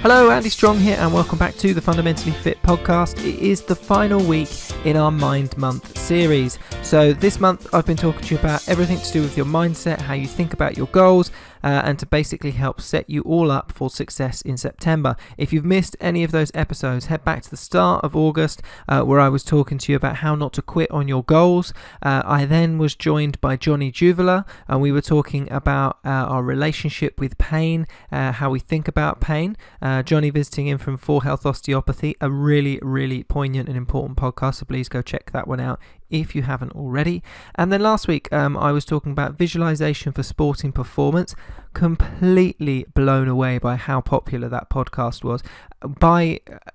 Hello, Andy Strong here, and welcome back to the Fundamentally Fit podcast. It is the final week in our Mind Month series. So this month I've been talking to you about everything to do with your mindset, how you think about your goals, and to basically help set you all up for success in September. If you've missed any of those episodes, head back to the start of August where I was talking to you about how not to quit on your goals. I then was joined by Johnny Juveler, and we were talking about our relationship with pain, how we think about pain. Johnny visiting in from 4Health Osteopathy, a really poignant and important podcast, so please go check that one out if you haven't already. And then last week I was talking about visualization for sporting performance. Completely blown away by how popular that podcast was.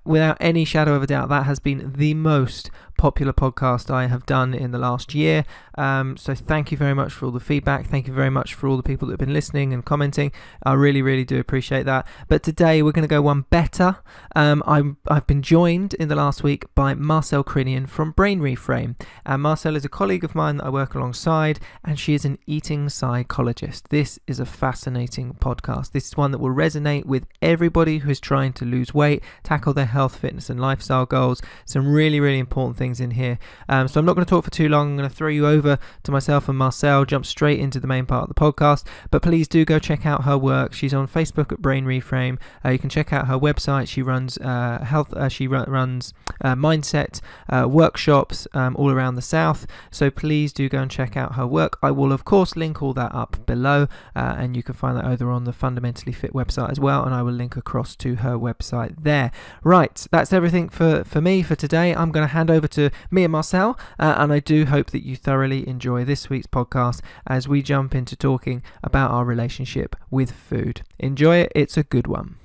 Without any shadow of a doubt, that has been the most popular podcast I have done in the last year. So thank you very much for all the feedback. Thank you very much for all the people that have been listening and commenting. I really do appreciate that. But today we're going to go one better. I've been joined in the last week by Marcelle Crinean from Brainreframe. And Marcelle is a colleague of mine that I work alongside, and she is an eating psychologist. This is a fascinating podcast. This is one that will resonate with everybody who is trying to lose weight, tackle their health, fitness and lifestyle goals. Some really important things in here. So I'm not going to talk for too long. I'm going to throw you over to myself and Marcelle, jump straight into the main part of the podcast. But please do go check out her work. She's on Facebook at Brainreframe. You can check out her website. She runs runs mindset workshops all around the south. So please do go and check out her work. I will of course link all that up below, and you can find that over on the Fundamentally Fit website as well, and I will link across to her website there. Right, that's everything for me for today. I'm going to hand over to me and Marcelle, and I do hope that you thoroughly enjoy this week's podcast as we jump into talking about our relationship with food. Enjoy it, it's a good one.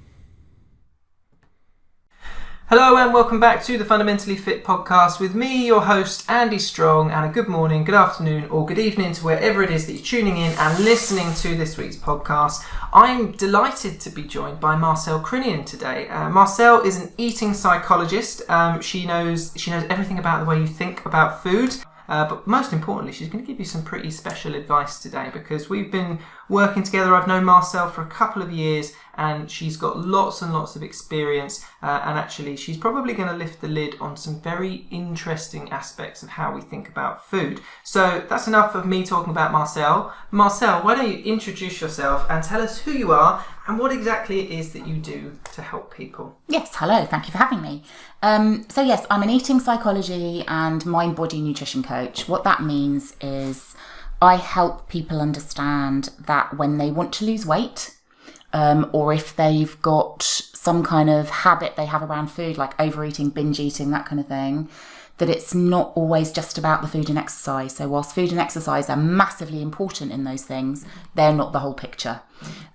Hello and welcome back to the Fundamentally Fit podcast with me, your host, Andy Strong, and a good morning, good afternoon or good evening to wherever it is that you're tuning in and listening to this week's podcast. I'm delighted to be joined by Marcelle Crinean today. Marcelle is an eating psychologist. She knows everything about the way you think about food. But most importantly, she's going to give you some pretty special advice today, because we've been working together. I've known Marcelle for a couple of years, and she's got lots and lots of experience, and actually she's probably going to lift the lid on some very interesting aspects of how we think about food. So that's enough of me talking about Marcelle. Marcelle, why don't you introduce yourself and tell us who you are and what exactly it is that you do to help people. Yes, hello, thank you for having me. So yes, I'm an eating psychology and mind-body nutrition coach. What that means is I help people understand that when they want to lose weight, or if they've got some kind of habit they have around food, like overeating, binge eating, that kind of thing, that it's not always just about the food and exercise. So whilst food and exercise are massively important in those things, they're not the whole picture.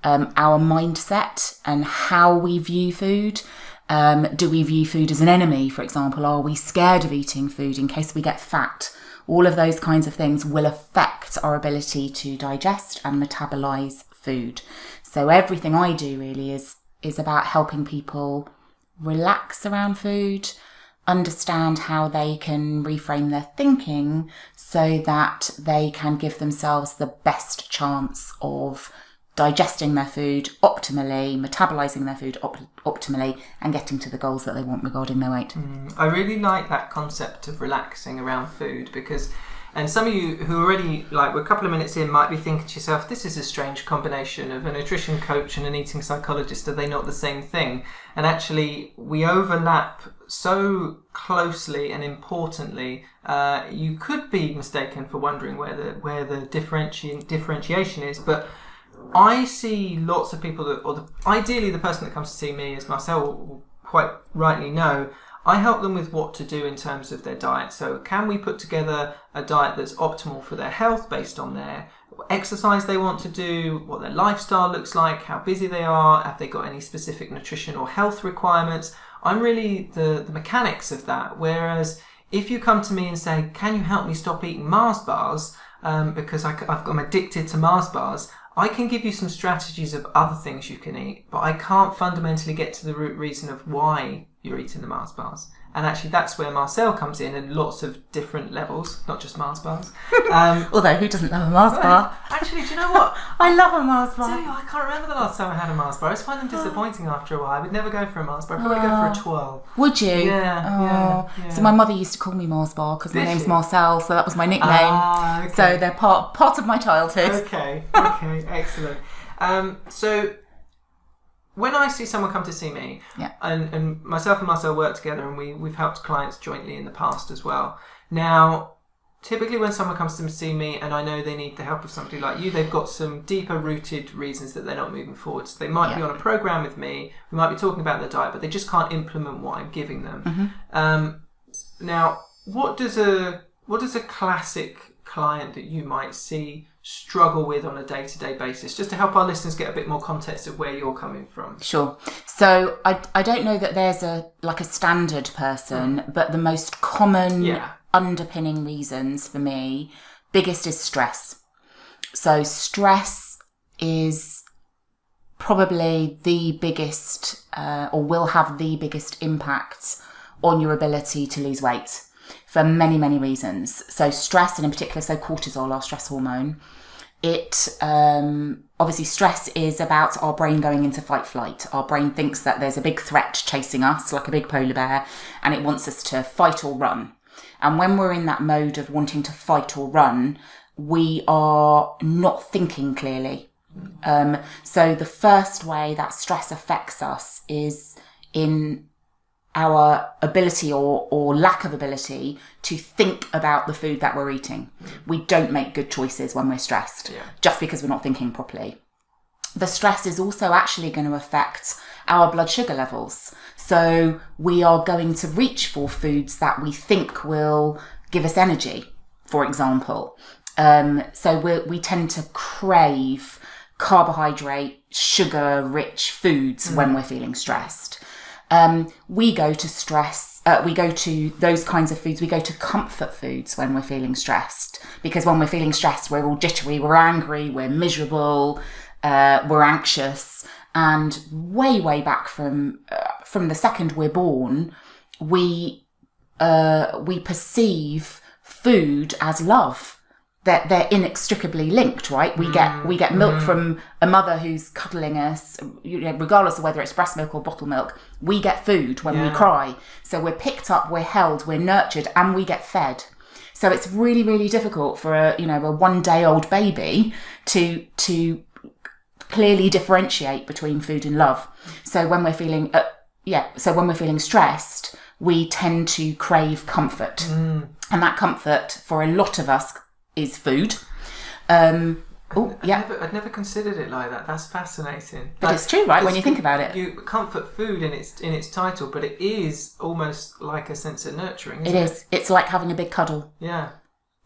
Our mindset and how we view food. Do we view food as an enemy, for example? Are we scared of eating food in case we get fat? All of those kinds of things will affect our ability to digest and metabolize food. So everything I do really is about helping people relax around food, understand how they can reframe their thinking so that they can give themselves the best chance of digesting their food optimally, metabolizing their food optimally, and getting to the goals that they want regarding their weight. I really like that concept of relaxing around food, because, and some of you who already, we're a couple of minutes in, might be thinking to yourself, this is a strange combination of a nutrition coach and an eating psychologist. Are they not the same thing? And actually, we overlap so closely and importantly. You could be mistaken for wondering where the differentiation is, but I see lots of people that, ideally the person that comes to see me, as Marcelle will quite rightly know, I help them with what to do in terms of their diet. So can we put together a diet that's optimal for their health based on their exercise they want to do, what their lifestyle looks like, how busy they are, have they got any specific nutrition or health requirements? I'm really the mechanics of that. Whereas if you come to me and say, can you help me stop eating Mars bars because I'm addicted to Mars bars, I can give you some strategies of other things you can eat, but I can't fundamentally get to the root reason of why you're eating the Mars bars. And actually, that's where Marcelle comes in lots of different levels, not just Mars bars. Although, who doesn't love a Mars bar? Actually, do you know what? I love a Mars bar. I can't remember the last time I had a Mars bar. I just find them disappointing after a while. I would never go for a Mars bar. I'd probably go for a twirl. Would you? Yeah. So my mother used to call me Mars bar because my name's Marcelle, so that was my nickname. Okay. So they're part of my childhood. Okay, excellent. So when I see someone come to see me, and myself and Marcelle work together, and we've helped clients jointly in the past as well. Now, typically when someone comes to see me and I know they need the help of somebody like you, they've got some deeper rooted reasons that they're not moving forward. So they might be on a program with me, we might be talking about their diet, but they just can't implement what I'm giving them. Now, what does a classic client that you might see struggle with on a day-to-day basis, just to help our listeners get a bit more context of where you're coming from? Sure. So I don't know that there's a standard person, but the most common underpinning reasons for me, biggest is stress. So stress is probably the biggest or will have the biggest impact on your ability to lose weight for many, many reasons. So stress, and in particular, so cortisol, our stress hormone, it obviously stress is about our brain going into fight flight. Our brain thinks that there's a big threat chasing us, like a big polar bear, and it wants us to fight or run. And when we're in that mode of wanting to fight or run, we are not thinking clearly. So the first way that stress affects us is in our ability or lack of ability to think about the food that we're eating. We don't make good choices when we're stressed, just because we're not thinking properly. The stress is also actually going to affect our blood sugar levels. So we are going to reach for foods that we think will give us energy, for example. So we tend to crave carbohydrate, sugar-rich foods when we're feeling stressed. We go to those kinds of foods. We go to comfort foods when we're feeling stressed, because when we're feeling stressed, we're all jittery, we're angry, we're miserable, we're anxious. And way back from the second we're born, we perceive food as love. They're inextricably linked, right? We get milk from a mother who's cuddling us, regardless of whether it's breast milk or bottle milk. We get food when we cry. So we're picked up, we're held, we're nurtured, and we get fed. So it's really, really difficult for a 1-day-old baby to clearly differentiate between food and love. So when we're feeling stressed, we tend to crave comfort, and that comfort for a lot of us is food. I'd never considered it like that. That's fascinating. But it's true, right? When you think about it, you comfort food in its title, but it is almost like a sense of nurturing. It is. It's like having a big cuddle. Yeah.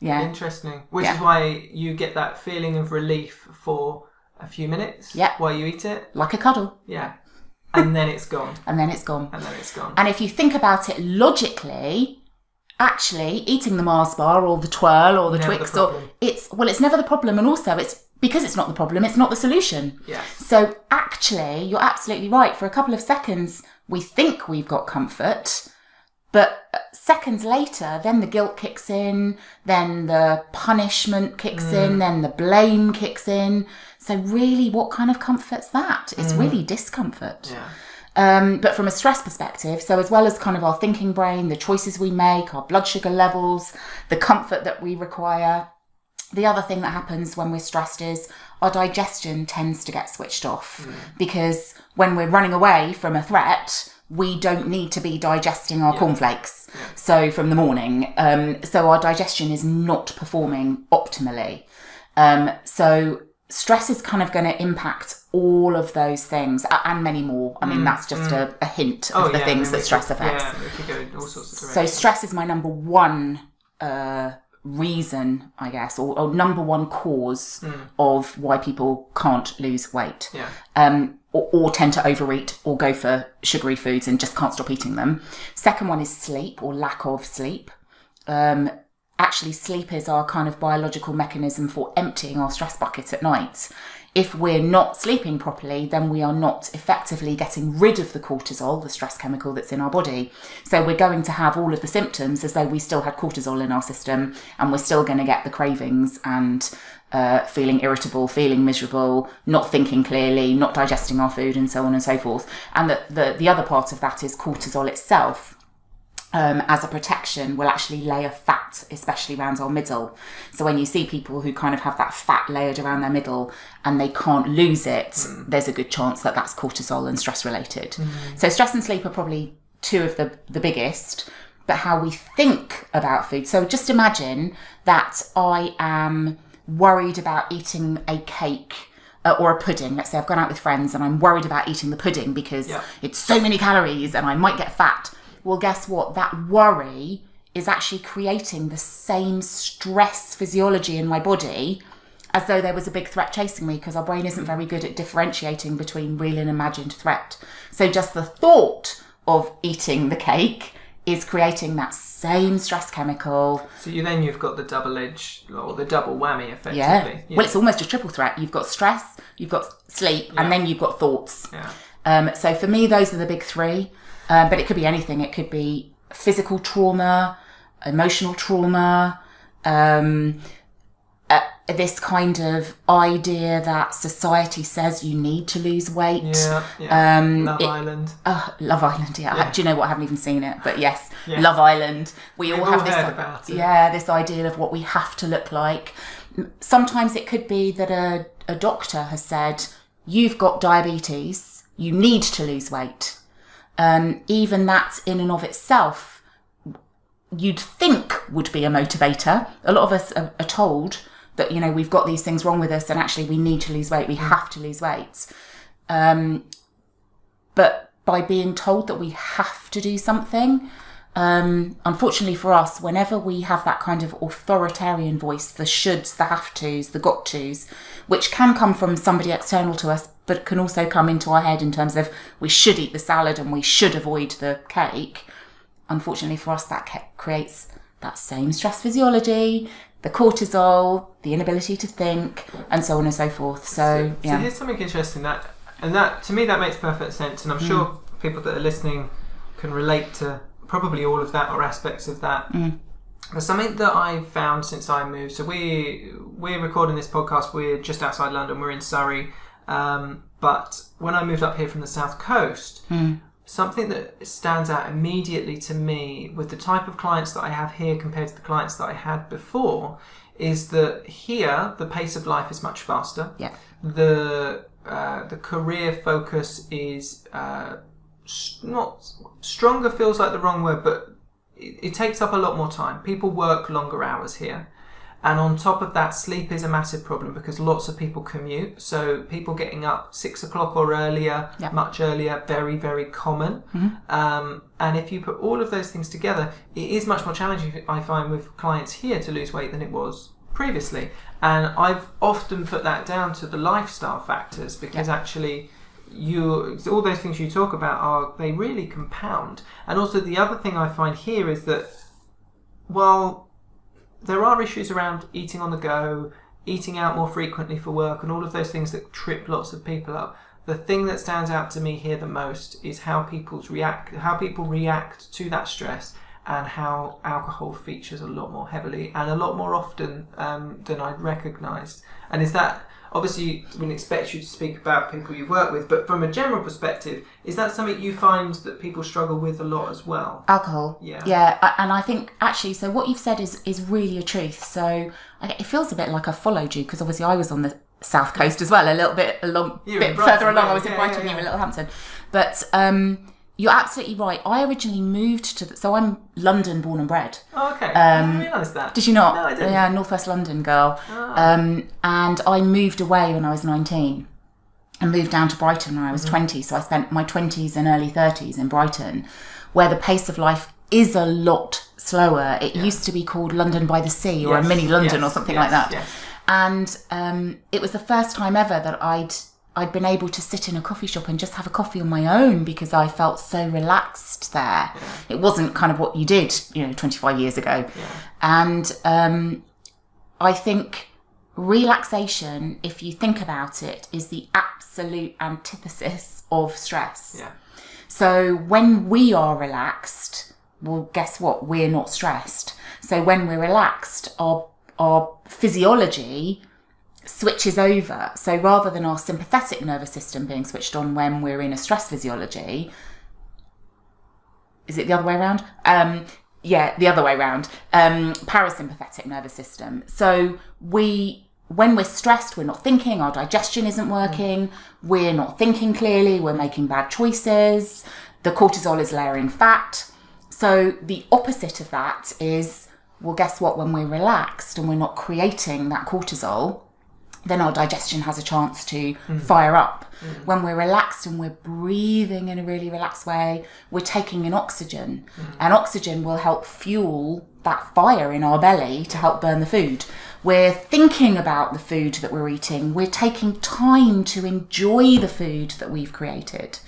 Interesting. Which is why you get that feeling of relief for a few minutes. While you eat it, like a cuddle. Yeah. And then it's gone. And then it's gone. And if you think about it logically, actually eating the Mars bar or the twirl or the Twix, it's never the problem, and also it's because it's not the problem, it's not the solution. So actually, you're absolutely right. For a couple of seconds, we think we've got comfort, but seconds later, then the guilt kicks in, then the punishment kicks in, then the blame kicks in. So really, what kind of comfort's that? It's really discomfort. But from a stress perspective, so as well as kind of our thinking brain, the choices we make, our blood sugar levels, the comfort that we require, the other thing that happens when we're stressed is our digestion tends to get switched off, because when we're running away from a threat, we don't need to be digesting our cornflakes. So from the morning, so our digestion is not performing optimally. So stress is kind of going to impact all of those things and many more. I mean, that's just a hint of the things that stress affects. Yeah, we could go in all sorts of directions. So stress is my number one reason, I guess, or number one cause of why people can't lose weight. Or tend to overeat or go for sugary foods and just can't stop eating them. Second one is sleep or lack of sleep. Actually, sleep is our kind of biological mechanism for emptying our stress bucket at night. if we're not sleeping properly, then we are not effectively getting rid of the cortisol, the stress chemical that's in our body. So we're going to have all of the symptoms as though we still had cortisol in our system, and we're still going to get the cravings and feeling irritable, feeling miserable, not thinking clearly, not digesting our food, and so on and so forth. And the other part of that is cortisol itself. As a protection, will actually layer fat, especially around our middle. So when you see people who kind of have that fat layered around their middle and they can't lose it, there's a good chance that that's cortisol and stress related. So stress and sleep are probably two of the biggest, but how we think about food. So just imagine that I am worried about eating a cake or a pudding. Let's say I've gone out with friends and I'm worried about eating the pudding because it's so many calories and I might get fat. Well, guess what? That worry is actually creating the same stress physiology in my body as though there was a big threat chasing me, because our brain isn't very good at differentiating between real and imagined threat. So just the thought of eating the cake is creating that same stress chemical. So you've got the double edge, or the double whammy, effectively. Yeah. Well, it's almost a triple threat. You've got stress, you've got sleep, and then you've got thoughts. So for me, those are the big three. But it could be anything. It could be physical trauma, emotional trauma, this kind of idea that society says you need to lose weight. Love Island. Love Island, yeah. Do you know what? I haven't even seen it, but yes. Love Island. We've all have this heard about it. This idea of what we have to look like. Sometimes it could be that a doctor has said, you've got diabetes, you need to lose weight. Even that in and of itself, you'd think would be a motivator. A lot of us are told that, we've got these things wrong with us and actually we need to lose weight, we have to lose weight. But by being told that we have to do something, unfortunately for us, whenever we have that kind of authoritarian voice, the shoulds, the have tos, the got tos, which can come from somebody external to us, but can also come into our head in terms of we should eat the salad and we should avoid the cake. Unfortunately for us, that creates that same stress physiology, the cortisol, the inability to think, and so on and so forth. So here's something interesting that to me that makes perfect sense, and I'm sure people that are listening can relate to probably all of that or aspects of that. There's something that I've found since I moved. So we're recording this podcast. We're just outside London. We're in Surrey. But when I moved up here from the south coast, something that stands out immediately to me with the type of clients that I have here compared to the clients that I had before is that here the pace of life is much faster. The career focus is not stronger, feels like the wrong word, but it takes up a lot more time. People work longer hours here. And on top of that, sleep is a massive problem because lots of people commute. So people getting up 6 o'clock or earlier, much earlier, very, very common. And if you put all of those things together, it is much more challenging, I find, with clients here to lose weight than it was previously. And I've often put that down to the lifestyle factors because actually all those things you talk about they really compound. And also the other thing I find here is that while there are issues around eating on the go, eating out more frequently for work, and all of those things that trip lots of people up. The thing that stands out to me here the most is how people react to that stress, and how alcohol features a lot more heavily and a lot more often than I'd recognised. And is that, obviously, we wouldn't expect you to speak about people you've worked with, but from a general perspective, is that something you find that people struggle with a lot as well? Alcohol. Yeah. And I think, actually, so what you've said is really a truth. So it feels a bit like I followed you, because obviously I was on the south coast as well, a little bit further along. I was in Brighton, you were in Littlehampton. But you're absolutely right. I originally moved so I'm London born and bred. Oh, okay. I didn't realise that. Did you not? No, I didn't. Yeah, Northwest London girl. Oh. And I moved away when I was 19 and moved down to Brighton when I was 20. So I spent my 20s and early 30s in Brighton, where the pace of life is a lot slower. It used to be called London by the Sea or a mini London or something like that. Yes. And it was the first time ever that I'd been able to sit in a coffee shop and just have a coffee on my own because I felt so relaxed there. Yeah. It wasn't kind of what you did, 25 years ago. Yeah. And I think Relaxation, if you think about it, is the absolute antithesis of stress. Yeah. So when we are relaxed, well, guess what? We're not stressed. So when we're relaxed, our physiology switches over. So rather than our sympathetic nervous system being switched on when we're in a stress physiology, is it the other way around? The other way around. Parasympathetic nervous system. So when we're stressed, we're not thinking, our digestion isn't working, we're not thinking clearly, we're making bad choices, the cortisol is layering fat. So the opposite of that is, well, guess what? When we're relaxed and we're not creating that cortisol, then our digestion has a chance to fire up. When we're relaxed and we're breathing in a really relaxed way, we're taking in oxygen. And oxygen will help fuel that fire in our belly to help burn the food. We're thinking about the food that we're eating. We're taking time to enjoy the food that we've created,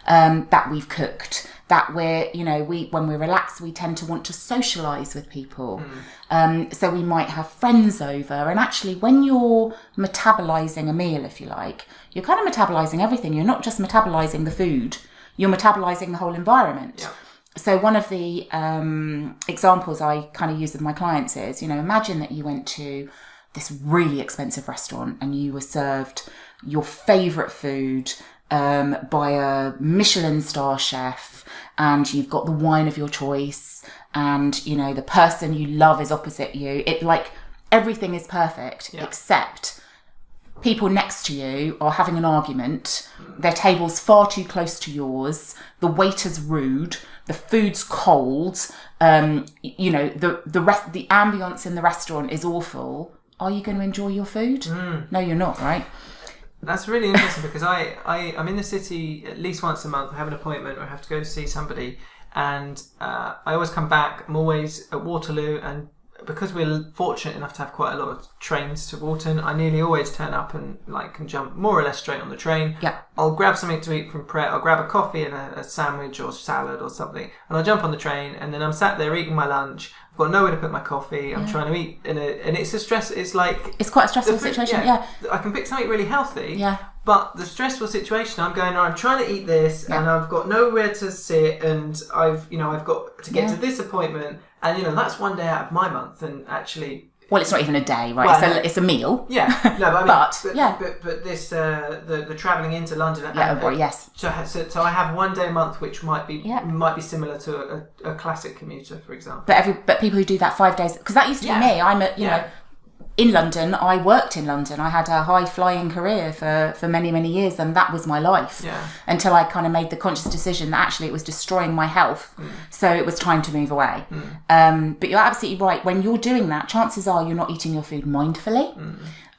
that we've cooked. That when we're relaxed, we tend to want to socialise with people. So we might have friends over. And actually, when you're metabolising a meal, if you like, you're kind of metabolising everything. You're not just metabolising the food, you're metabolising the whole environment. Yeah. So one of the examples I kind of use with my clients is, imagine that you went to this really expensive restaurant and you were served your favourite food by a Michelin star chef, and you've got the wine of your choice, and the person you love is opposite you. It like everything is perfect, except people next to you are having an argument. Their table's far too close to yours. The waiter's rude. The food's cold. The ambience in the restaurant is awful. Are you going to enjoy your food? No, you're not, right? That's really interesting because I'm in the city at least once a month. I have an appointment or I have to go to see somebody, and I always come back. I'm always at Waterloo, and because we're fortunate enough to have quite a lot of trains to Walton, I nearly always turn up and can jump more or less straight on the train. Yeah. I'll grab something to eat from Pret. I'll grab a coffee and a sandwich or salad or something, and I'll jump on the train, and then I'm sat there eating my lunch. I've got nowhere to put my coffee. I'm trying to eat and it's a stress. It's quite a stressful situation. Yeah. I can pick something really healthy. Yeah. But the stressful situation, I'm trying to eat this, and I've got nowhere to sit, and I've got to get to this appointment, and that's one day out of my month, and actually. Well, it's not even a day, right? Well, it's a meal. Yeah, no, but this the travelling into London. Yes. So I have one day a month, which might be similar to a classic commuter, for example. But people who do that 5 days, because that used to be me. I'm in London. I worked in London. I had a high flying career for many, many years, and that was my life. Yeah. Until I kind of made the conscious decision that actually it was destroying my health. So it was time to move away. But you're absolutely right. When you're doing that, chances are you're not eating your food mindfully.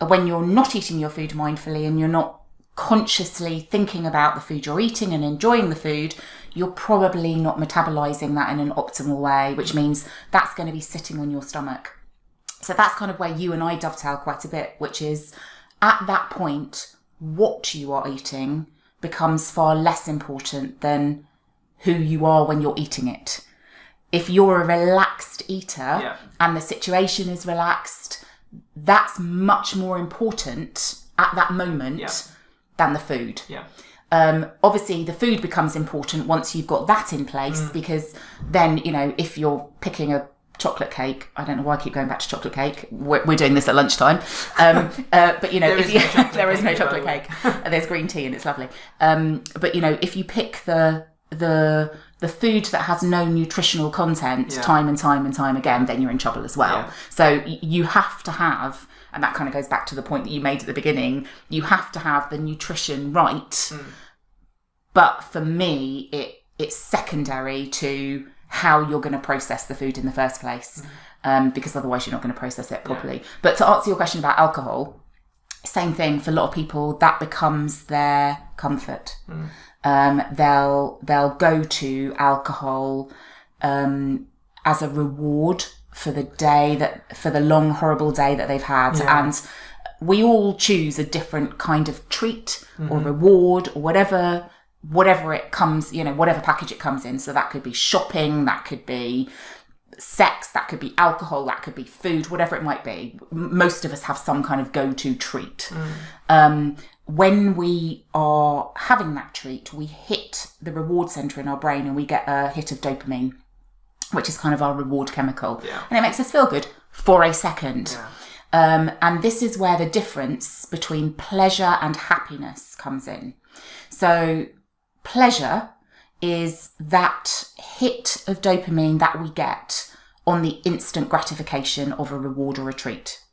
When you're not eating your food mindfully and you're not consciously thinking about the food you're eating and enjoying the food, you're probably not metabolizing that in an optimal way, which means that's going to be sitting on your stomach. So that's kind of where you and I dovetail quite a bit, which is at that point, what you are eating becomes far less important than who you are when you're eating it. If you're a relaxed eater and the situation is relaxed, that's much more important at that moment than the food. Yeah. Obviously, the food becomes important once you've got that in place, because then, if you're picking a chocolate cake, I don't know why I keep going back to chocolate cake. We're doing this at lunchtime. But there is no chocolate cake. There's green tea and it's lovely. But if you pick the food that has no nutritional content time and time again, then you're in trouble as well. Yeah. So you have to have, and that kind of goes back to the point that you made at the beginning, you have to have the nutrition right. But for me, it's secondary to how you're going to process the food in the first place, because otherwise you're not going to process it properly. Yeah. But to answer your question about alcohol, same thing for a lot of people, that becomes their comfort. They'll go to alcohol as a reward for the long horrible day that they've had, and we all choose a different kind of treat or reward or whatever it comes, whatever package it comes in. So that could be shopping, that could be sex, that could be alcohol, that could be food, whatever it might be. Most of us have some kind of go-to treat. When we are having that treat, we hit the reward center in our brain and we get a hit of dopamine, which is kind of our reward chemical. Yeah. And it makes us feel good for a second. Yeah. And this is where the difference between pleasure and happiness comes in. So pleasure is that hit of dopamine that we get on the instant gratification of a reward or a treat.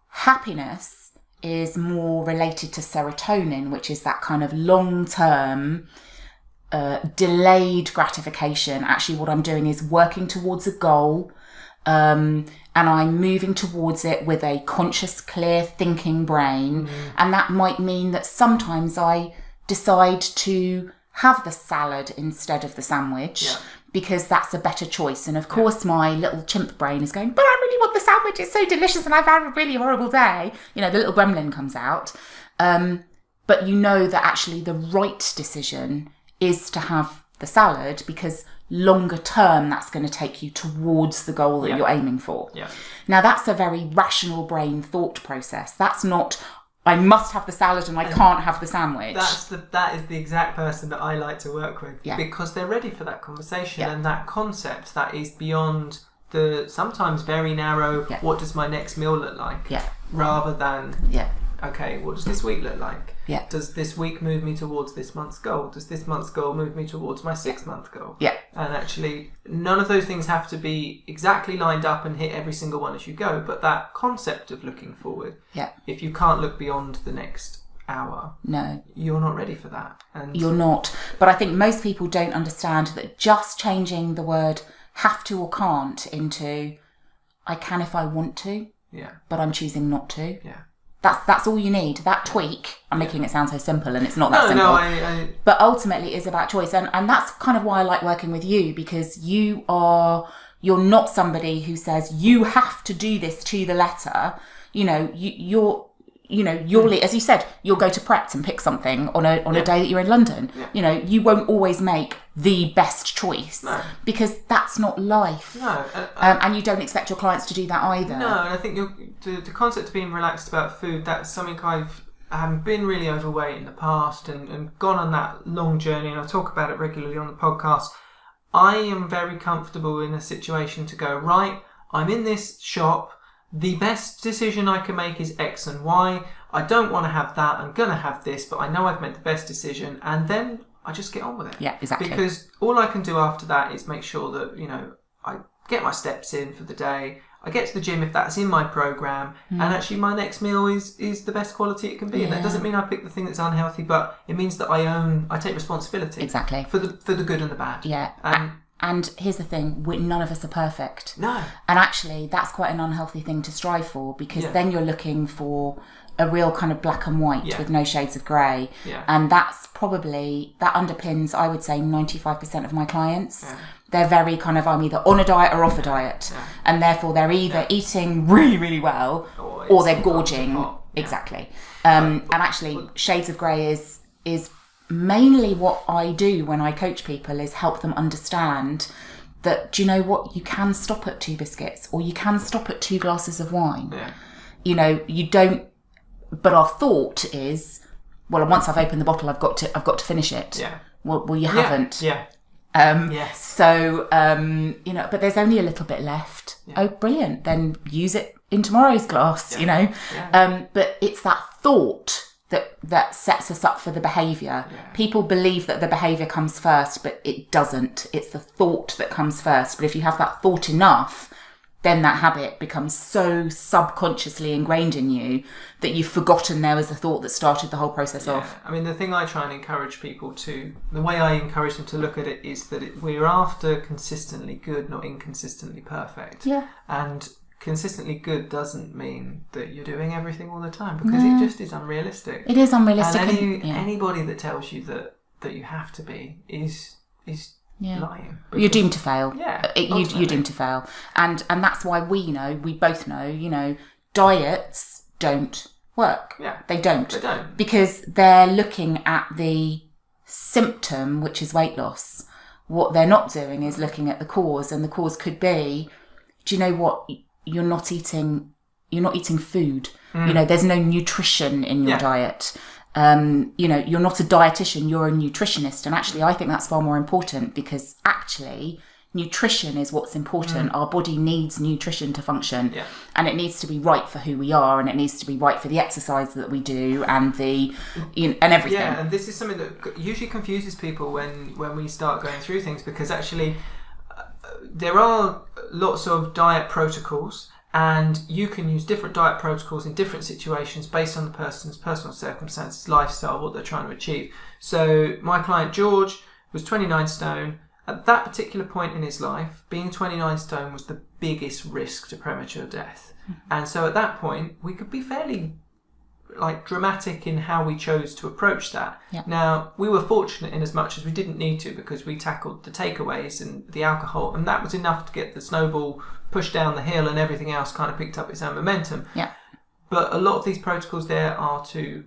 Happiness is more related to serotonin, which is that kind of long-term delayed gratification. Actually, what I'm doing is working towards a goal, and I'm moving towards it with a conscious, clear thinking brain. And that might mean that sometimes I decide to have the salad instead of the sandwich, because that's a better choice. And of course, my little chimp brain is going, but I really want the sandwich. It's so delicious and I've had a really horrible day. You know, the little gremlin comes out. But you know that actually the right decision is to have the salad, because longer term, that's going to take you towards the goal that you're aiming for. Now, that's a very rational brain thought process. That's not, I must have the salad and I can't have the sandwich. That is the exact person that I like to work with, because they're ready for that conversation and that concept that is beyond the sometimes very narrow, what does my next meal look like? Rather than, okay, what does this week look like? Does this week move me towards this month's goal? Does this month's goal move me towards my 6-month goal? And actually, none of those things have to be exactly lined up and hit every single one as you go, but that concept of looking forward, if you can't look beyond the next hour, you're not ready for that. And you're not. But I think most people don't understand that just changing the word have to or can't into I can if I want to, but I'm choosing not to. That's all you need. That tweak, I'm making it sound so simple, and it's not that simple. But ultimately, it's about choice. And that's kind of why I like working with you, because you're not somebody who says, you have to do this to the letter. You know, you're as you said, you'll go to Pret and pick something on a day that you're in London. You know, you won't always make the best choice, because that's not life. And you don't expect your clients to do that either. No, and I think the concept of being relaxed about food, that's something I've been really overweight in the past and gone on that long journey, and I talk about it regularly on the podcast. I am very comfortable in a situation to go, right, I'm in this shop, the best decision I can make is X and Y. I don't want to have that. I'm going to have this, but I know I've made the best decision. And then I just get on with it. Yeah, exactly. Because all I can do after that is make sure that, you know, I get my steps in for the day. I get to the gym if that's in my program. And actually my next meal is the best quality it can be. And that doesn't mean I pick the thing that's unhealthy, but it means that I take responsibility. Exactly. For the good and the bad. Yeah. And here's the thing, none of us are perfect. No. And actually, that's quite an unhealthy thing to strive for, because then you're looking for a real kind of black and white with no shades of grey. And that underpins, I would say, 95% of my clients. They're very kind of, I'm either on a diet or off a diet. And therefore, they're either eating really, really well or they're gorging. Exactly. And actually, shades of grey is mainly what I do when I coach people, is help them understand that, do you know what, you can stop at 2 biscuits or you can stop at 2 glasses of wine. You know, you don't, but our thought is, well, once I've opened the bottle, I've got to finish it. Well, you haven't. Yes. So, you know, but there's only a little bit left. Oh, brilliant. Then use it in tomorrow's glass, you know. But it's that thought that sets us up for the behaviour. People believe that the behaviour comes first, but it doesn't. It's the thought that comes first. But if you have that thought enough, then that habit becomes so subconsciously ingrained in you that you've forgotten there was a thought that started the whole process off. I mean, the thing I try and encourage people to, the way I encourage them to look at it is that we're after consistently good, not inconsistently perfect. And consistently good doesn't mean that you're doing everything all the time, because it just is unrealistic. It is unrealistic. And anybody that tells you that you have to be is lying. You're doomed to fail. You're doomed to fail. And that's why we both know, diets don't work. They don't. Because they're looking at the symptom, which is weight loss. What they're not doing is looking at the cause, and the cause could be, do you know what? You're not eating food. There's no nutrition in your diet. You're not a dietitian, you're a nutritionist. And actually, I think that's far more important, because actually nutrition is what's important. Our body needs nutrition to function, and it needs to be right for who we are, and it needs to be right for the exercise that we do, and and everything. Yeah, and this is something that usually confuses people when we start going through things, because actually there are lots of diet protocols, and you can use different diet protocols in different situations based on the person's personal circumstances, lifestyle, what they're trying to achieve. So my client George was 29 stone. At that particular point in his life, being 29 stone was the biggest risk to premature death. And so at that point, we could be fairly dramatic in how we chose to approach that. Now, we were fortunate in as much as we didn't need to, because we tackled the takeaways and the alcohol, and that was enough to get the snowball pushed down the hill, and everything else kind of picked up its own momentum. But a lot of these protocols there are to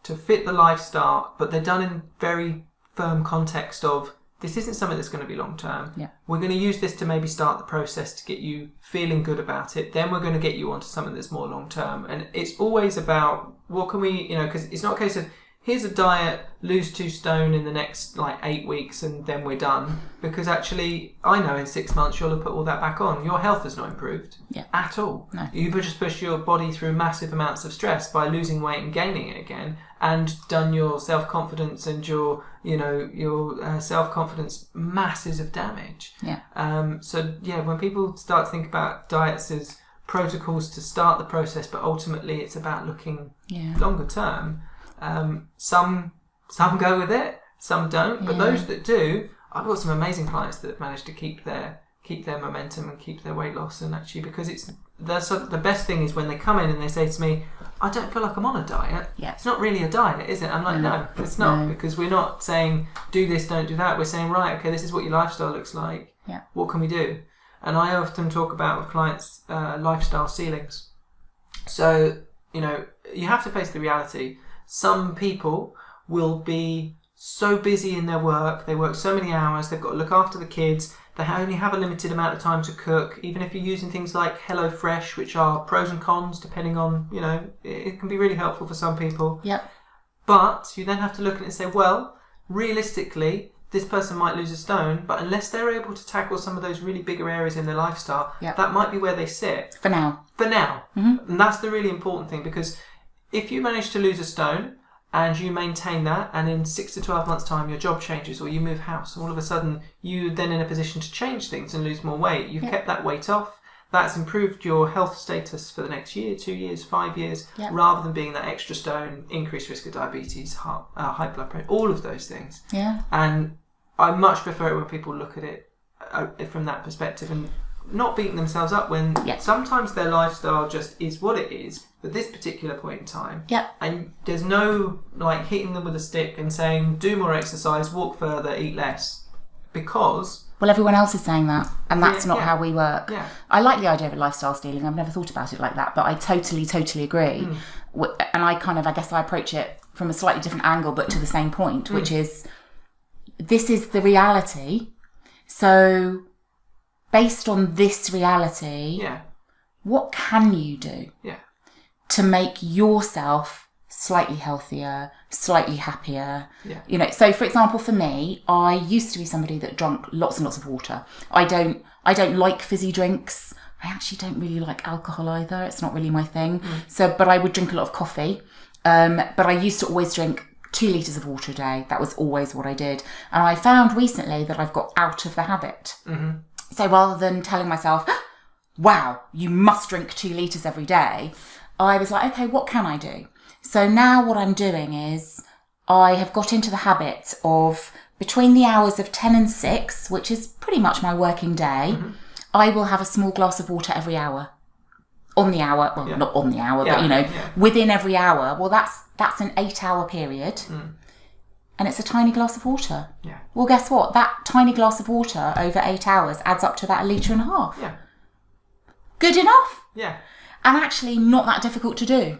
fit the lifestyle, but they're done in very firm context of, this isn't something that's going to be long term. We're going to use this to maybe start the process to get you feeling good about it. Then we're going to get you onto something that's more long term. And it's always about, what can we, because it's not a case of, here's a diet, lose 2 stone in the next 8 weeks and then we're done. Because actually, I know in 6 months you'll have put all that back on. Your health has not improved at all. No. You've just pushed your body through massive amounts of stress by losing weight and gaining it again, and done your self-confidence and your self-confidence masses of damage. When people start to think about diets as protocols to start the process, but ultimately it's about looking longer term. Some go with it, some don't, but those that do, I've got some amazing clients that have managed to keep their momentum and keep their weight loss. And actually, because the best thing is when they come in and they say to me, I don't feel like I'm on a diet. It's not really a diet, is it? I'm like, no, it's not, because we're not saying do this, don't do that. We're saying, right, okay, this is what your lifestyle looks like. What can we do? And I often talk about with clients lifestyle ceilings. So, you have to face the reality. Some people will be so busy in their work, they work so many hours, they've got to look after the kids, they only have a limited amount of time to cook. Even if you're using things like HelloFresh, which are pros and cons depending on, it can be really helpful for some people. But you then have to look at it and say, well, realistically, this person might lose a stone, but unless they're able to tackle some of those really bigger areas in their lifestyle, that might be where they sit. For now. And that's the really important thing, because if you manage to lose a stone and you maintain that, and in 6 to 12 months' time your job changes or you move house, all of a sudden you're then in a position to change things and lose more weight. You've kept that weight off. That's improved your health status for the next year, 2 years, 5 years, rather than being that extra stone, increased risk of diabetes, high blood pressure, all of those things. And I much prefer it when people look at it from that perspective and not beating themselves up when sometimes their lifestyle just is what it is at this particular point in time. And there's no hitting them with a stick and saying, do more exercise, walk further, eat less. Because... well, everyone else is saying that, and that's not how we work. I like the idea of a lifestyle stealing. I've never thought about it like that, but I totally agree. And I guess I approach it from a slightly different angle, but to the same point, which is, this is the reality. So... based on this reality, what can you do to make yourself slightly healthier, slightly happier? So for example, for me, I used to be somebody that drank lots and lots of water. I don't like fizzy drinks. I actually don't really like alcohol either. It's not really my thing. But I would drink a lot of coffee. But I used to always drink 2 litres of water a day. That was always what I did. And I found recently that I've got out of the habit. So rather than telling myself, wow, you must drink 2 litres every day, I was like, okay, what can I do? So now what I'm doing is I have got into the habit of between the hours of 10 and 6, which is pretty much my working day, I will have a small glass of water every hour. On the hour, well, not on the hour, but within every hour. Well, that's an 8-hour period. And it's a tiny glass of water. Well, guess what? That tiny glass of water over 8 hours adds up to about 1.5 litres. Good enough. And actually not that difficult to do.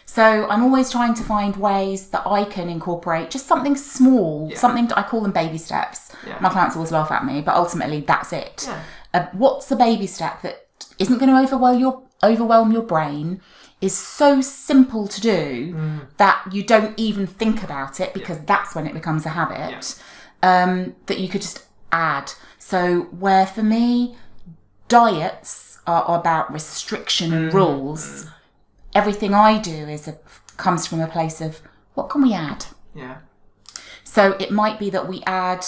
So I'm always trying to find ways that I can incorporate just something small, something I call them baby steps. Yeah. My clients always laugh at me, but ultimately that's it. Yeah. What's the baby step that isn't going to overwhelm your brain, is so simple to do that you don't even think about it, because that's when it becomes a habit, that you could just add. So where for me, diets are about restriction and rules, everything I do comes from a place of, what can we add? Yeah. So it might be that we add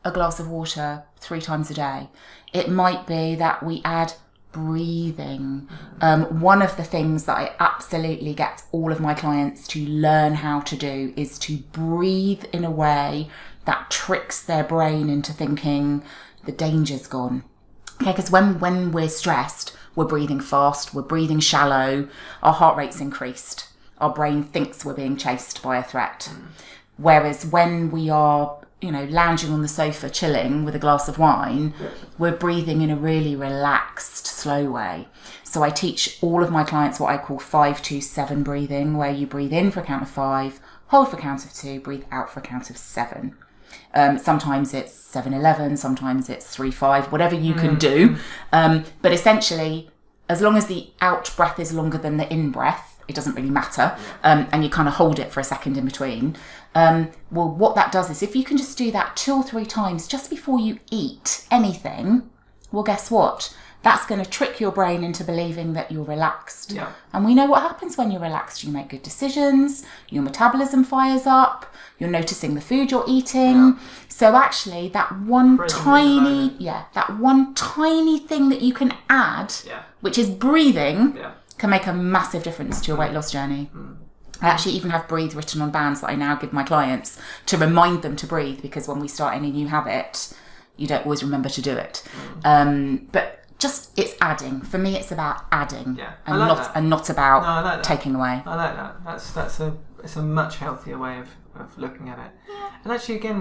a glass of water 3 times a day. It might be that we add breathing. One of the things that I absolutely get all of my clients to learn how to do is to breathe in a way that tricks their brain into thinking the danger's gone. Okay, because when we're stressed, we're breathing fast, we're breathing shallow, our heart rate's increased, our brain thinks we're being chased by a threat. Whereas when we are, lounging on the sofa, chilling with a glass of wine, we're breathing in a really relaxed, slow way. So I teach all of my clients what I call 5-2-7 breathing, where you breathe in for a count of 5, hold for a count of 2, breathe out for a count of 7. Sometimes it's 7-11, sometimes it's 3-5, whatever you can do. But essentially, as long as the out breath is longer than the in breath, it doesn't really matter. And you kind of hold it for a second in between. Well, what that does is, if you can just do that 2 or 3 times just before you eat anything, well, guess what? That's going to trick your brain into believing that you're relaxed. Yeah. And we know what happens when you're relaxed. You make good decisions, your metabolism fires up, you're noticing the food you're eating. Yeah. So actually that one tiny thing that you can add, which is breathing, can make a massive difference to your weight loss journey. I actually even have breathe written on bands that I now give my clients to remind them to breathe, because when we start any new habit, you don't always remember to do it. But just, it's adding. For me, it's about adding, and not about taking away. I like that. It's a much healthier way of looking at it. Yeah. And actually, again,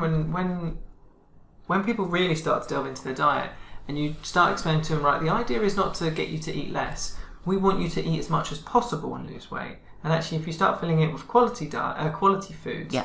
when people really start to delve into their diet, and you start explaining to them, right, the idea is not to get you to eat less. We want you to eat as much as possible and lose weight. And actually, if you start filling it with quality foods,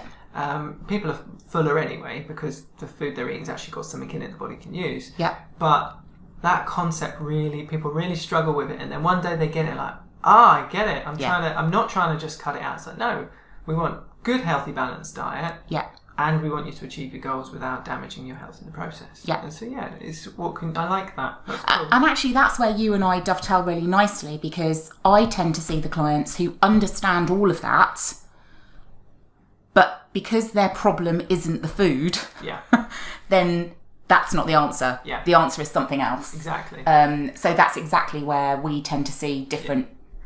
people are fuller anyway, because the food they're eating has actually got something in it the body can use. Yeah. But that concept people really struggle with it, and then one day they get it, like, I get it. I'm not trying to just cut it out. It's like, no, we want good, healthy, balanced diet. Yeah. And we want you to achieve your goals without damaging your health in the process. Yeah. And so I like that. That's cool. And actually, that's where you and I dovetail really nicely, because I tend to see the clients who understand all of that, but because their problem isn't the food, then that's not the answer. Yeah. The answer is something else. Exactly. So that's exactly where we tend to see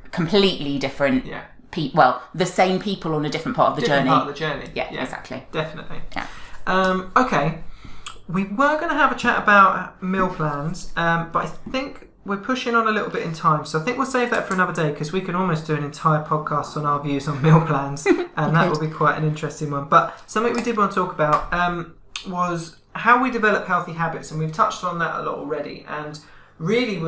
completely different. Yeah. The same people on a different part of the journey. Part of the journey. Yeah, exactly. Definitely. Yeah. Okay. We were going to have a chat about meal plans, but I think we're pushing on a little bit in time, so I think we'll save that for another day, because we can almost do an entire podcast on our views on meal plans, and that will be quite an interesting one. But something we did want to talk about was how we develop healthy habits, and we've touched on that a lot already. And really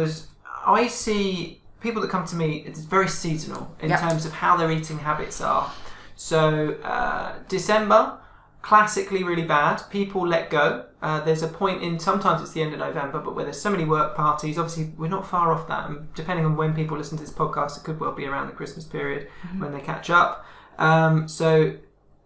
I see people that come to me, it's very seasonal in terms of how their eating habits are. So December, classically really bad. People let go. There's a point in, sometimes it's the end of November, but where there's so many work parties, obviously we're not far off that. And depending on when people listen to this podcast, it could well be around the Christmas period when they catch up. So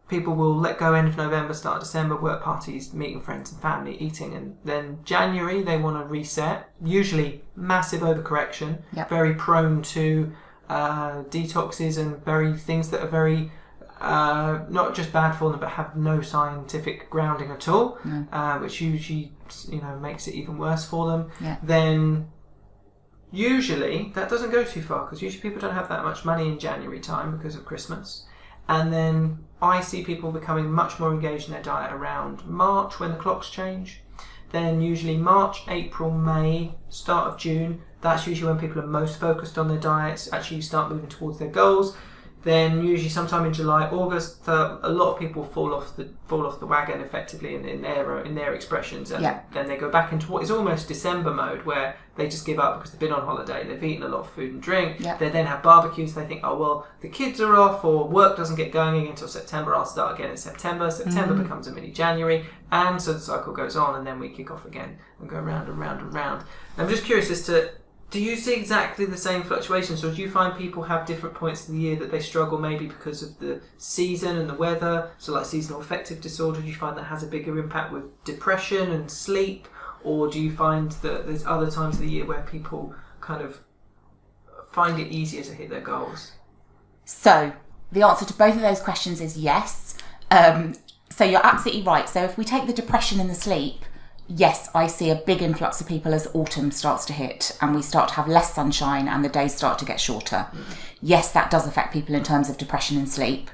people will let go end of November, start of December, work parties, meeting friends and family, eating. And then January, they want to reset. Usually massive overcorrection, very prone to detoxes and very things that are very not just bad for them, but have no scientific grounding at all, which usually makes it even worse for them. Then usually that doesn't go too far, because usually people don't have that much money in January time because of Christmas. And then I see people becoming much more engaged in their diet around March, when the clocks change. Then usually March, April, May, start of June, that's usually when people are most focused on their diets, actually start moving towards their goals. then usually sometime in July, August, a lot of people fall off the wagon effectively in their expressions, and then they go back into what is almost December mode, where they just give up because they've been on holiday, they've eaten a lot of food and drink, they then have barbecues, they think, oh well, the kids are off, or work doesn't get going until September, I'll start again in September. September becomes a mini January, and so the cycle goes on, and then we kick off again and go round and round and round. And I'm just curious as to, do you see exactly the same fluctuations, or do you find people have different points of the year that they struggle, maybe because of the season and the weather? So like seasonal affective disorder, do you find that has a bigger impact with depression and sleep? Or do you find that there's other times of the year where people kind of find it easier to hit their goals? So the answer to both of those questions is yes. So you're absolutely right. So if we take the depression and the sleep, yes, I see a big influx of people as autumn starts to hit and we start to have less sunshine and the days start to get shorter. Yes, that does affect people in terms of depression and sleep.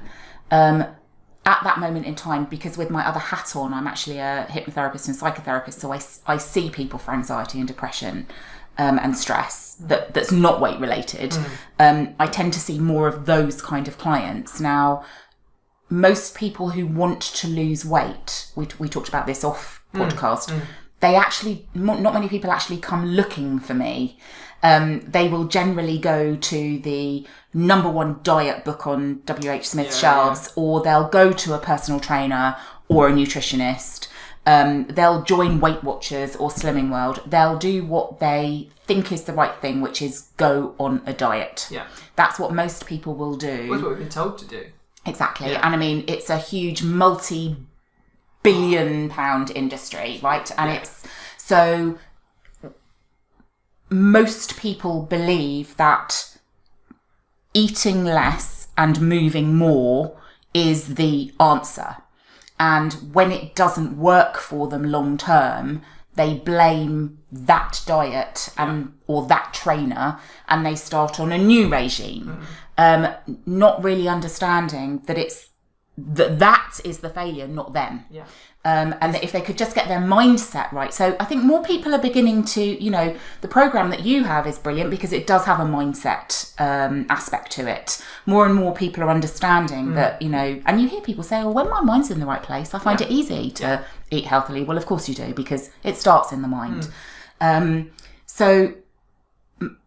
At that moment in time, because with my other hat on, I'm actually a hypnotherapist and psychotherapist, so I see people for anxiety and depression and stress that's not weight related. I tend to see more of those kind of clients. Now, most people who want to lose weight, we talked about this off podcast, they actually, not many people actually come looking for me. They will generally go to the #1 diet book on WH Smith's shelves, or they'll go to a personal trainer or a nutritionist. They'll join Weight Watchers or Slimming World. They'll do what they think is the right thing, which is go on a diet. That's what most people will do. That's what we've been told to do. Exactly. And I mean, it's a huge multi-billion-pound industry, right? And it's so most people believe that eating less and moving more is the answer. And when it doesn't work for them long term, they blame that diet or that trainer, and they start on a new regime, not really understanding that that is the failure, not them. And that if they could just get their mindset right. So I think more people are beginning to, the program that you have is brilliant because it does have a mindset aspect to it. More and more people are understanding that, and you hear people say, well, when my mind's in the right place, I find it easy to eat healthily. Well, of course you do, because it starts in the mind. So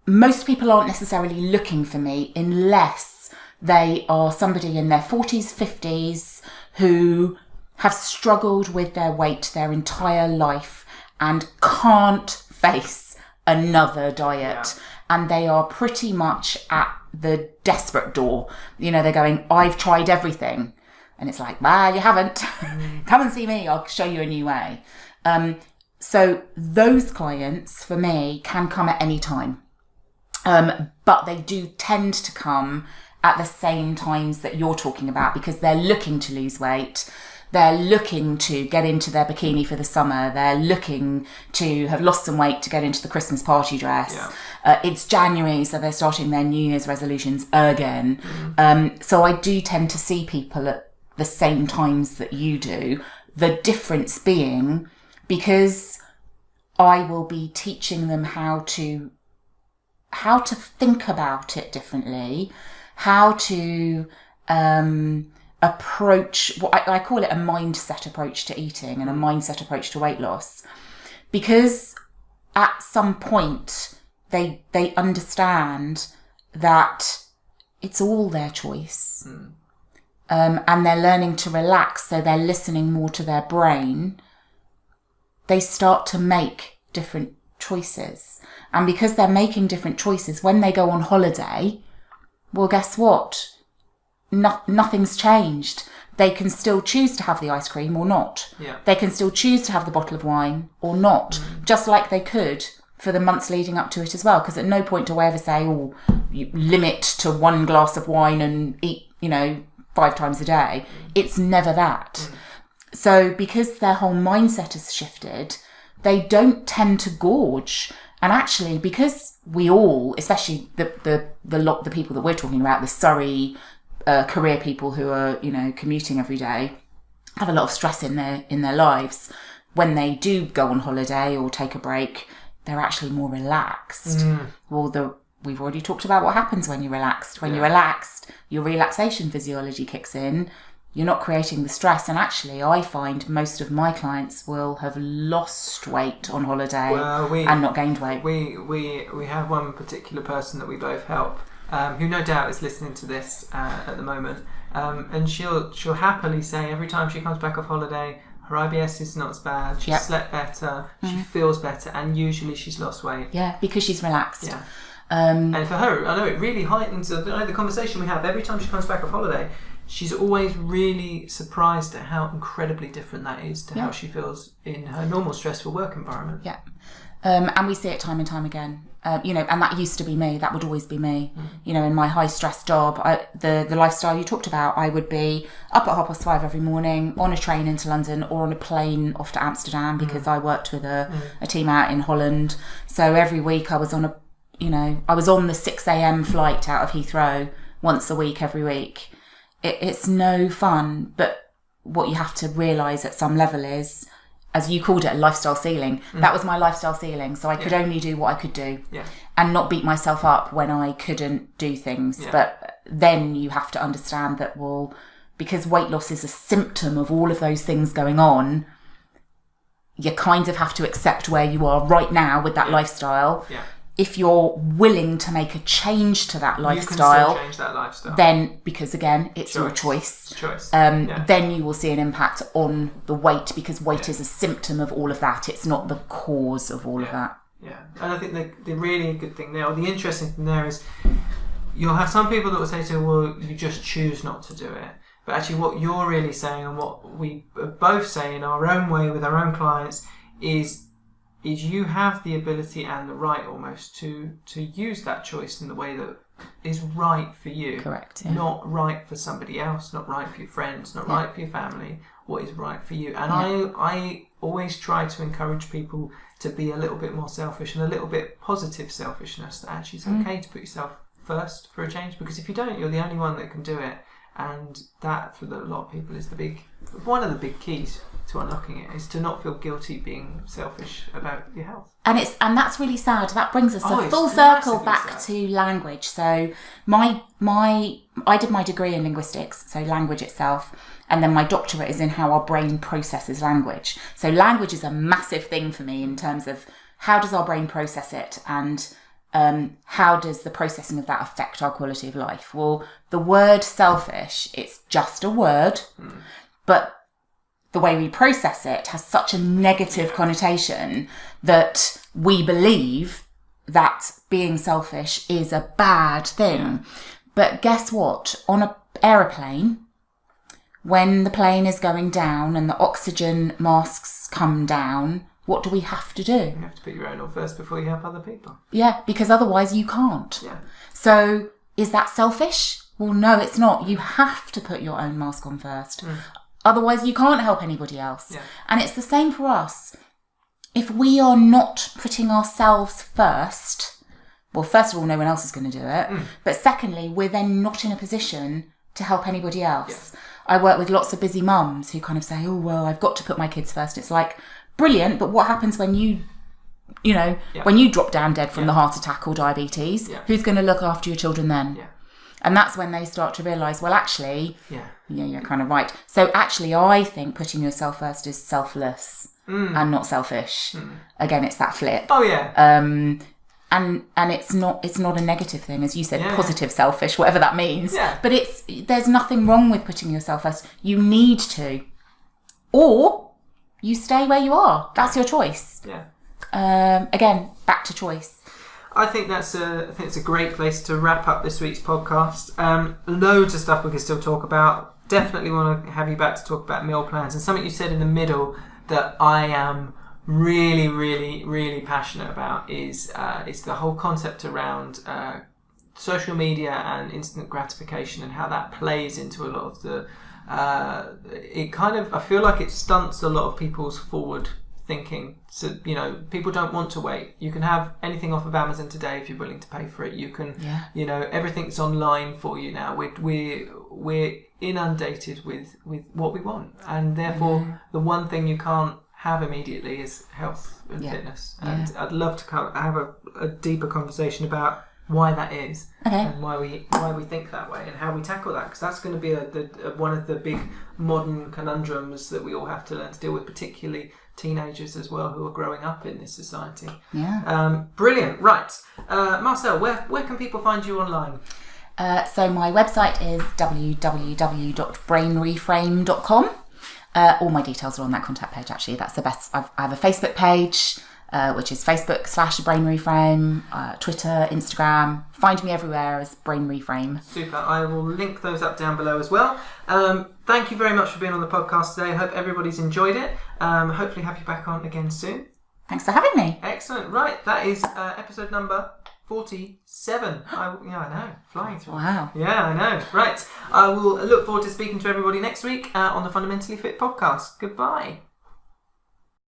most people aren't necessarily looking for me unless they are somebody in their 40s, 50s who have struggled with their weight their entire life and can't face another diet. And they are pretty much at the desperate door. They're going, I've tried everything. And it's like, well, you haven't. Come and see me. I'll show you a new way. So those clients, for me, can come at any time. But they do tend to come at the same times that you're talking about, because they're looking to lose weight. They're looking to get into their bikini for the summer. They're looking to have lost some weight to get into the Christmas party dress. It's January, so they're starting their New Year's resolutions again. So I do tend to see people at the same times that you do. The difference being, because I will be teaching them how to think about it differently, how to approach what I call it a mindset approach to eating and a mindset approach to weight loss, because at some point they understand that it's all their choice, and they're learning to relax, so they're listening more to their brain. They start to make different choices, and because they're making different choices, when they go on holiday, well, guess what? Nothing's changed. They can still choose to have the ice cream or not. They can still choose to have the bottle of wine or not, just like they could for the months leading up to it as well. Because at no point do I ever say, oh, you limit to 1 glass of wine and eat, 5 times a day. It's never that. So because their whole mindset has shifted, they don't tend to gorge. And actually, because we all, especially the people that we're talking about, the Surrey career people who are, commuting every day, have a lot of stress in their lives. When they do go on holiday or take a break, they're actually more relaxed. Well, we've already talked about what happens when you're relaxed. When you're relaxed, your relaxation physiology kicks in. You're not creating the stress. And actually, I find most of my clients will have lost weight on holiday and not gained weight. We have one particular person that we both help, who no doubt is listening to this at the moment. And she'll happily say every time she comes back off holiday, her IBS is not as bad, she's slept better, she feels better, and usually she's lost weight. Yeah, because she's relaxed. Yeah. And for her, I know it really heightens the conversation we have every time she comes back off holiday. She's always really surprised at how incredibly different that is to how she feels in her normal stressful work environment. Yeah. And we see it time and time again. And that used to be me. That would always be me. In my high stress job, the lifestyle you talked about, I would be up at 5:30 every morning, on a train into London or on a plane off to Amsterdam because I worked with a team out in Holland. So every week I was on the 6 a.m. flight out of Heathrow once a week, every week. It's no fun, but what you have to realise at some level is, as you called it, a lifestyle ceiling. That was my lifestyle ceiling. So I could only do what I could do and not beat myself up when I couldn't do things. Yeah. But then you have to understand that, because weight loss is a symptom of all of those things going on, you kind of have to accept where you are right now with that lifestyle. Yeah. If you're willing to make a change to that lifestyle, you can still change that lifestyle. Then, because again, it's your choice. Then you will see an impact on the weight, because weight is a symptom of all of that. It's not the cause of all of that. Yeah, and I think the really good thing there, or the interesting thing there, is you'll have some people that will say to you, well, you just choose not to do it. But actually what you're really saying, and what we both say in our own way with our own clients, is you have the ability and the right almost to use that choice in the way that is right for you. Correct. Yeah. Not right for somebody else, not right for your friends, not right for your family. What is right for you? And I always try to encourage people to be a little bit more selfish, and a little bit positive selfishness, that actually it's okay to put yourself first for a change, because if you don't, you're the only one that can do it. And that, for a lot of people, is one of the big keys to unlocking it, is to not feel guilty being selfish about your health. And that's really sad. That brings us a full circle back to language. So I did my degree in linguistics, so language itself, and then my doctorate is in how our brain processes language. So language is a massive thing for me in terms of how does our brain process it, and how does the processing of that affect our quality of life? Well, the word selfish, it's just a word, but the way we process it has such a negative connotation that we believe that being selfish is a bad thing. Yeah. But guess what? On an aeroplane, when the plane is going down and the oxygen masks come down, what do we have to do? You have to put your own on first before you help other people. Yeah, because otherwise you can't. Yeah. So is that selfish? Well, no, it's not. You have to put your own mask on first. Otherwise you can't help anybody else. Yeah. And it's the same for us. If we are not putting ourselves first, well, first of all, no one else is going to do it. But secondly, we're then not in a position to help anybody else. Yeah. I work with lots of busy mums who kind of say, oh, well, I've got to put my kids first. It's like, brilliant, but what happens when when you drop down dead from the heart attack or diabetes? Yeah. Who's going to look after your children then? Yeah. And that's when they start to realise, well, actually, you're kind of right. So actually, I think putting yourself first is selfless and not selfish. Again, it's that flip. Oh, yeah. And it's not a negative thing, as you said, positive selfish, whatever that means. Yeah. But there's nothing wrong with putting yourself first. You need to. Or you stay where you are. That's your choice. Yeah. Again, back to choice. I think it's a great place to wrap up this week's podcast. Loads of stuff we can still talk about. Definitely want to have you back to talk about meal plans, and something you said in the middle that I am really, really, really passionate about is the whole concept around social media and instant gratification, and how that plays into a lot of the. I feel like it stunts a lot of people's forward thinking. So, people don't want to wait. You can have anything off of Amazon today if you're willing to pay for it. You can, everything's online for you now. We're inundated with what we want, and therefore the one thing you can't have immediately is health and fitness. And I'd love to have a deeper conversation about why that is, Okay. and why we think that way, and how we tackle that, because that's going to be one of the big modern conundrums that we all have to learn to deal with, particularly teenagers as well, who are growing up in this society. Yeah. Brilliant. Right, Marcelle, where can people find you online? So my website is www.brainreframe.com. All my details are on that contact page, actually. That's the best. I have a Facebook page, which is Facebook/BrainReframe, Twitter, Instagram. Find me everywhere as Brain Reframe. Super. I will link those up down below as well. Thank you very much for being on the podcast today. I hope everybody's enjoyed it. Hopefully have you back on again soon. Thanks for having me. Excellent. Right, that is episode number 47. I know. Flying through. Wow. Yeah, I know. Right. I will look forward to speaking to everybody next week on the Fundamentally Fit podcast. Goodbye.